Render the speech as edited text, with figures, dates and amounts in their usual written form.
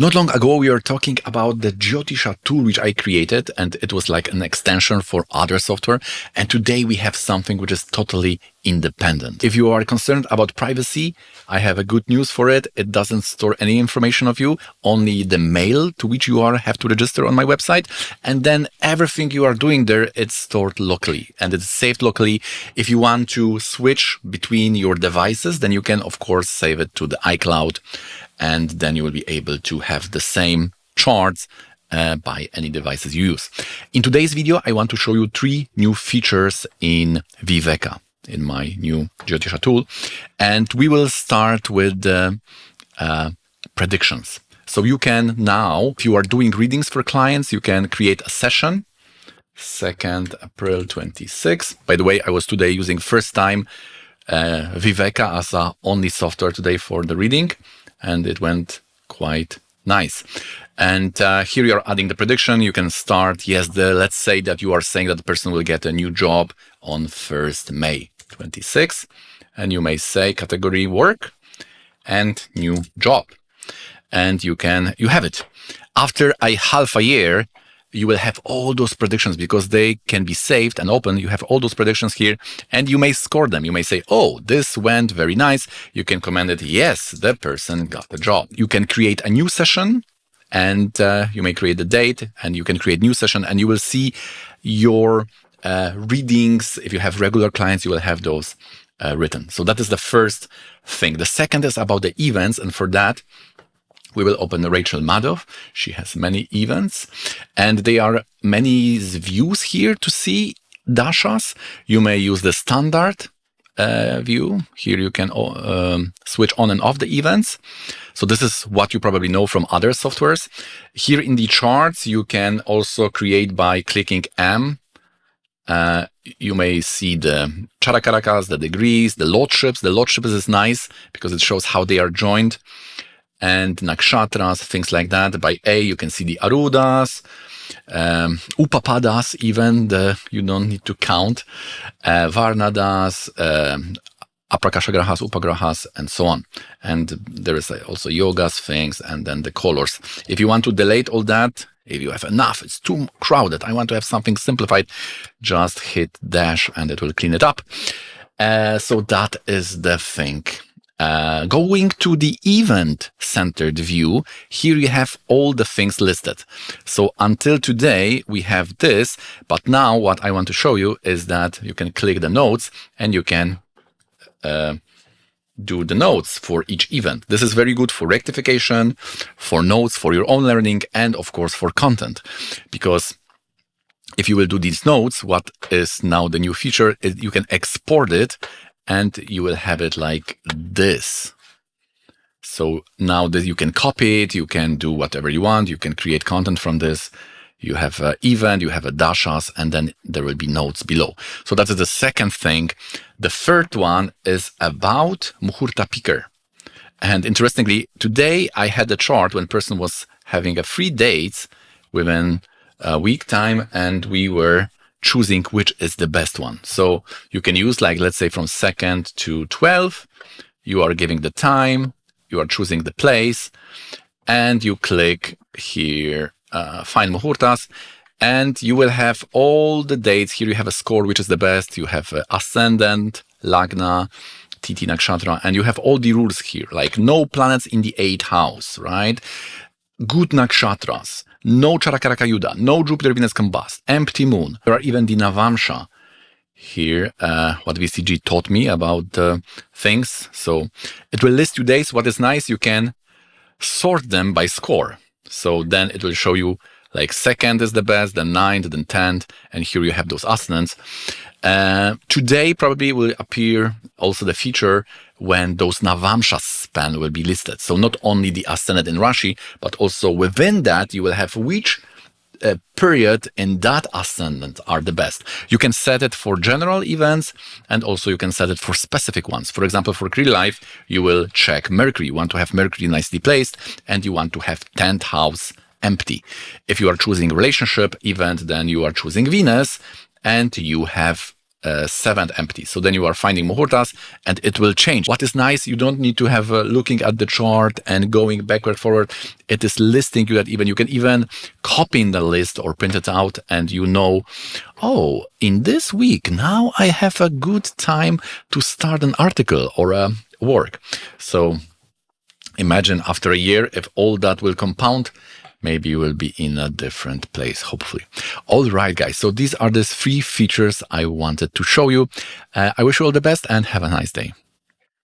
Not long ago, we were talking about the Jyotisha tool, which I created, and it was like an extension for other software. And today we have something which is totally independent. If you are concerned about privacy, I have a good news for it. It doesn't store any information of you, only the mail to which you have to register on my website. And then everything you are doing there, it's stored locally and it's saved locally. If you want to switch between your devices, then you can, of course, save it to the iCloud. And then you will be able to have the same charts by any devices you use. In today's video, I want to show you 3 new features in VIVEKA, in my new Jyotisha tool. And we will start with predictions. So you can now, if you are doing readings for clients, you can create a session, 2nd April 26. By the way, I was today using first time VIVEKA as a only software today for the reading. And it went quite nice. And here you are adding the prediction. You can start, let's say that you are saying that the person will get a new job on 1st May 26. And you may say category work and new job. And you have it. After half a year, you will have all those predictions because they can be saved and open. You have all those predictions here and you may score them. You may say, oh, this went very nice. You can comment it, yes, the person got the job. You can create a new session and you may create the date and you can create new session and you will see your readings. If you have regular clients, you will have those written. So that is the first thing. The second is about the events, and for that, we will open Rachel Maddow. She has many events and there are many views here to see dashas. You may use the standard view. Here you can switch on and off the events. So this is what you probably know from other softwares. Here in the charts, you can also create by clicking M. You may see the charakarakas, the degrees, the lordships. The lordships is nice because it shows how they are joined. And nakshatras, things like that. By A, you can see the arudas, upapadas, even you don't need to count, varnadas, aprakashagrahas, upagrahas, and so on. And there is also yogas, things, and then the colors. If you want to delete all that, if you have enough, it's too crowded, I want to have something simplified, just hit dash and it will clean it up. So that is the thing. Going to the event-centered view, here you have all the things listed. So until today, we have this, but now what I want to show you is that you can click the notes and you can do the notes for each event. This is very good for rectification, for notes, for your own learning, and of course for content. Because if you will do these notes, what is now the new feature is you can export it and you will have it like this. So now that you can copy it, you can do whatever you want. You can create content from this. You have an event, you have a dashas, and then there will be notes below. So that is the second thing. The third one is about Muhurta Picker. And interestingly, today I had a chart when person was having a 3 dates within a week time, and we were choosing which is the best one. So you can use let's say from 2nd to 12, you are giving the time, you are choosing the place, and you click here, find muhurtas, and you will have all the dates. Here you have a score, which is the best. You have ascendant, lagna, Titi nakshatra, and you have all the rules here, like no planets in the 8th house, right? Good nakshatras, no Charakaraka Yuda, no Jupiter, Venus combust, empty moon. There are even the Navamsha here, what VCG taught me about things. So it will list you days. What is nice, you can sort them by score. So then it will show you 2nd is the best, then 9th, then 10th, and here you have those ascendants. Today probably will appear also the feature when those Navamsha span will be listed. So not only the ascendant in Rashi, but also within that you will have which period in that ascendant are the best. You can set it for general events and also you can set it for specific ones. For example, for career life, you will check Mercury. You want to have Mercury nicely placed and you want to have 10th house empty. If you are choosing relationship event, then you are choosing Venus and you have 7th empty. So then you are finding muhurtas and it will change. What is nice, you don't need to have looking at the chart and going backward, forward. It is listing you that even you can even copy in the list or print it out and you know, oh, in this week, now I have a good time to start an article or a work. So imagine after a year, if all that will compound, maybe you will be in a different place, hopefully. All right, guys. So these are the 3 features I wanted to show you. I wish you all the best and have a nice day.